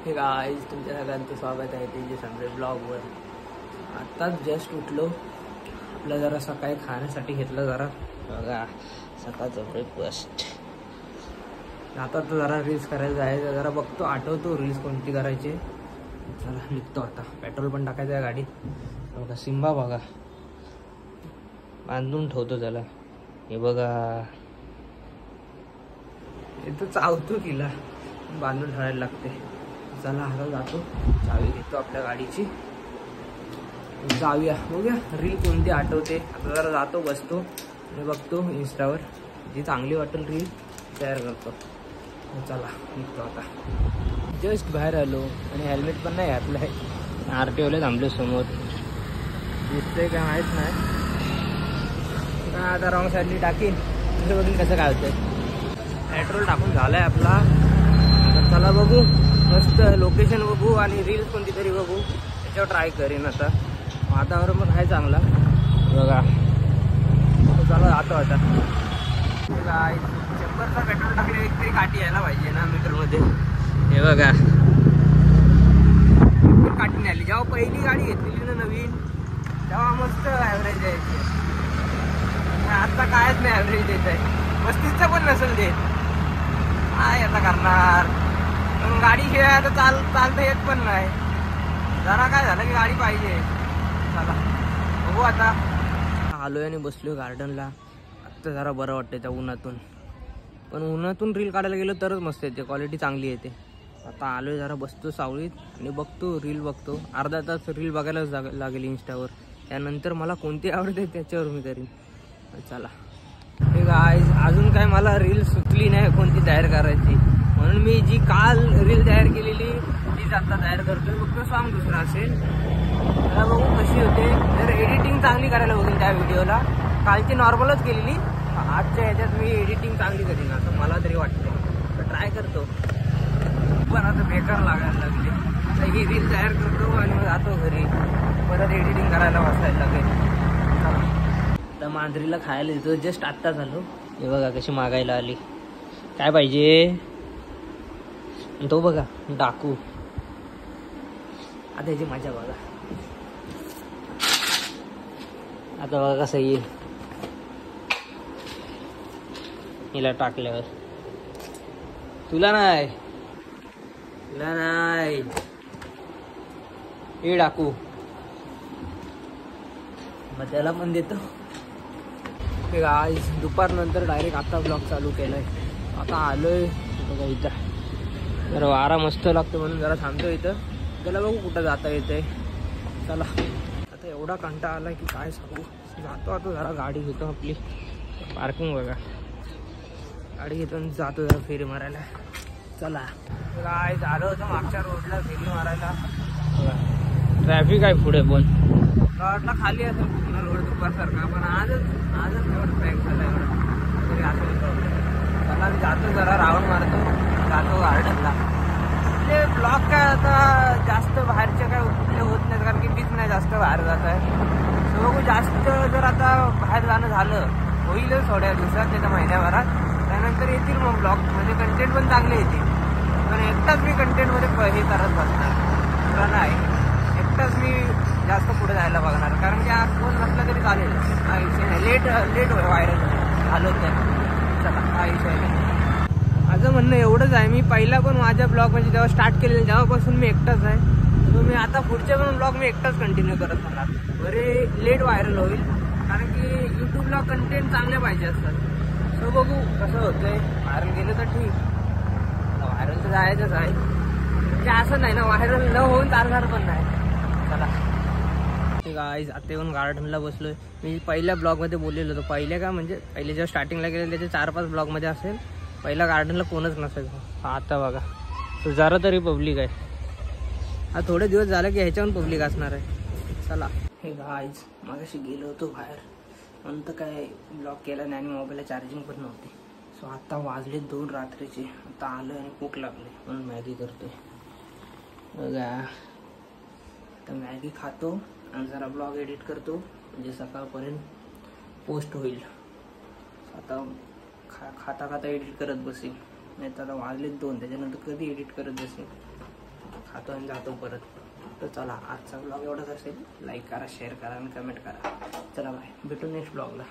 हे गाईज, तुमच्या सगळ्यांचं स्वागत आहे तेजस संजय ब्लॉगवर. आत्ताच जस्ट उठलो. आपलं जरा सकाळी खाण्यासाठी घेतलं जरा बघा सकाळचं ब्रेकफास्ट. आता तर जरा रील्स करायचं आहे, जरा बघतो आठवतो रील्स कोणती करायची. चला निघतो आता. पेट्रोल पण टाकायचं आहे गाडीत. बघा सिम्बा बघा बांधून ठेवतो त्याला. हे बघा इथं चावतो तिला, बांधून ठेवायला लागते. चला आता जातो, चावी घेतो आपल्या गाडीची, जाऊया बघूया रील कोणती आठवते. आता जरा जातो बसतो आणि बघतो इंस्टावर जी चांगली वाटेल रील तयार करतो. चला निघतो आता. जस्ट बाहेर आलो आणि हेल्मेट पण नाही घातलं आहे. RTOला थांबलो समोर, दिसतंय काय माहीत नाही. आता रॉंग साईडनी टाकीन, तुझं बघीन कसं काय होतंय. पेट्रोल टाकून झालं आहे आपला. आता चला बघू मस्त लोकेशन बघू आणि रील्स कोणती तरी बघू, त्याच्यावर ट्राय करीन. आता वातावरण पण आहे चांगला बघा. चला जातो आता. 100चा पेट्रोल टाकले एक तरी काठी यायला पाहिजे ना मीटरमध्ये. हे बघा काठी नाही आली. जेव्हा पहिली गाडी घेतलेली ना नवीन, तेव्हा मस्त ॲव्हरेज यायची. आता कायच नाही ॲव्हरेज देत आहे. 35चा पण नसेल देत. काय आता करणार, पण गाडी शिवाय आता चालता येत पण नाही. जरा काय झालं की गाडी पाहिजे. चला बघू आता. आलोय आणि बसलोय गार्डनला. आत्ता जरा बरं वाटतं त्या उन्हातून, पण उन्हातून रील काढायला गेलो तरच मस्त येते, क्वालिटी चांगली येते. आता आलोय जरा बसतो सावळीत आणि बघतो रील बघतो. अर्धा तास रील बघायलाच लागेल इंस्टावर. त्यानंतर मला कोणती आवडते त्याच्यावर मी करीन. चला हे गाईज, अजून काय मला रील सुचली नाही कोणती तयार करायची, म्हणून मी जी काल रील तयार केलेली तीच आता तयार करतोय. फक्त सॉन्ग दुसरं असेल. मला बघू कशी होते. जर एडिटिंग चांगली करायला बघेन त्या व्हिडिओला. कालची नॉर्मलच केलेली, आजच्या ह्याच्यात मी एडिटिंग चांगली करीन असं मला तरी वाटतं. तर ट्राय करतो. पण आता बेकार लागायला लागली. आता ही रील तयार करतो आणि मग जातो घरी, परत एडिटिंग करायला बसायला लागेल. तर मांजरीला खायला देतो. जस्ट आत्ता झालो. हे बघा कशी मागायला आली. काय पाहिजे तो बघा डाकू. आता याची मजा बघा. आता बघा कसं येईल हिला टाकल्यावर. तुला नाही, तुला नाही. हे डाकू मग त्याला पण देतो. आज दुपारनंतर डायरेक्ट आता ब्लॉग चालू केलाय. आता आलोय बघा इथं. जरा वारा मस्त लागतो म्हणून जरा थांबतो इथं. त्याला बघू कुठं जाता येतंय. चला आता एवढा कंटाळा आला की काय सांगू. जातो आता जरा गाडी घेतो आपली. पार्किंग बघा, गाडी घेतो आणि जातो जरा फेरी मारायला. चला काय झालं होतं मागच्या रोडला फेरी मारायला. ट्रॅफिक आहे पुढे पण. रोडला खाली असेल पूर्ण रोड दुपारसारखा, पण आजच एवढं पॅक झालं एवढं तरी असेल. चला मी जातो जरा राऊंड मारतो, जातो गार्डनला. म्हणजे ब्लॉग काय आता जास्त बाहेरचे काय कुठले होत नाहीत, कारण की मीच नाही जास्त बाहेर जात आहे. सो बघू जास्त जर आता बाहेर जाणं झालं होईलच थोड्या दिवसात, त्याच्या महिन्याभरात. त्यानंतर येतील मग ब्लॉग, म्हणजे कंटेंट पण चांगले येतील. पण एकटाच मी कंटेंटमध्ये हे करत बसणार तुला नाही. एकटाच मी जास्त पुढे जायला बघणार, कारण की कोण नसला तरी चालेल. हा विषय नाही. लेट व्हायरल झालो तर चला हा विषय नाही. माझं म्हणणं एवढंच आहे. मी पहिला पण माझ्या ब्लॉग म्हणजे जेव्हा स्टार्ट केलेलं तेव्हापासून मी एकटाच आहे. तर मी आता पुढचे पण ब्लॉग मी एकटाच कंटिन्यू करत राहणार. बरे लेट व्हायरल होईल, कारण की यूट्यूबला कंटेंट चांगले पाहिजे असतात. सो बघू कसं होतंय. व्हायरल गेलं तर ठीक, व्हायरल तर जायचंच आहे. म्हणजे असं नाही ना, व्हायरल न होऊन चालणार पण नाही. चला गाईज आता येऊन गार्डनला बसलोय. मी पहिल्या ब्लॉगमध्ये बोललेलो होतो. पहिल्या का म्हणजे पहिले जेव्हा स्टार्टिंगला गेले त्याचे 4-5 ब्लॉगमध्ये असेल. पहिला गार्डनला कोणच नसायचं. आता बघा तो जरा तरी पब्लिक आहे. हा थोडे दिवस झालं की ह्याच्याहून पब्लिक असणार आहे. चला हे गाईज, मागाशी गेलो होतो बाहेर, नंतर काय ब्लॉग केला नाही आणि मोबाईलला चार्जिंग पण नव्हती. सो आता वाजले 2 रात्रीचे. आता आलं आणि भूक लागली म्हणून मॅगी करतोय बघा. तर मॅगी खातो आणि जरा ब्लॉग एडिट करतो, म्हणजे सकाळपर्यंत पोस्ट होईल. आता खाता खाता एडिट करत बसेल. नाही तर आता वाजलेत 2, त्याच्यानंतर कधी एडिट करत बसेल. खातो आणि जातो परत. तर चला आजचा ब्लॉग एवढाच असेल. लाईक करा, शेअर करा आणि कमेंट करा. चला बाय, भेटू नेक्स्ट ब्लॉगला.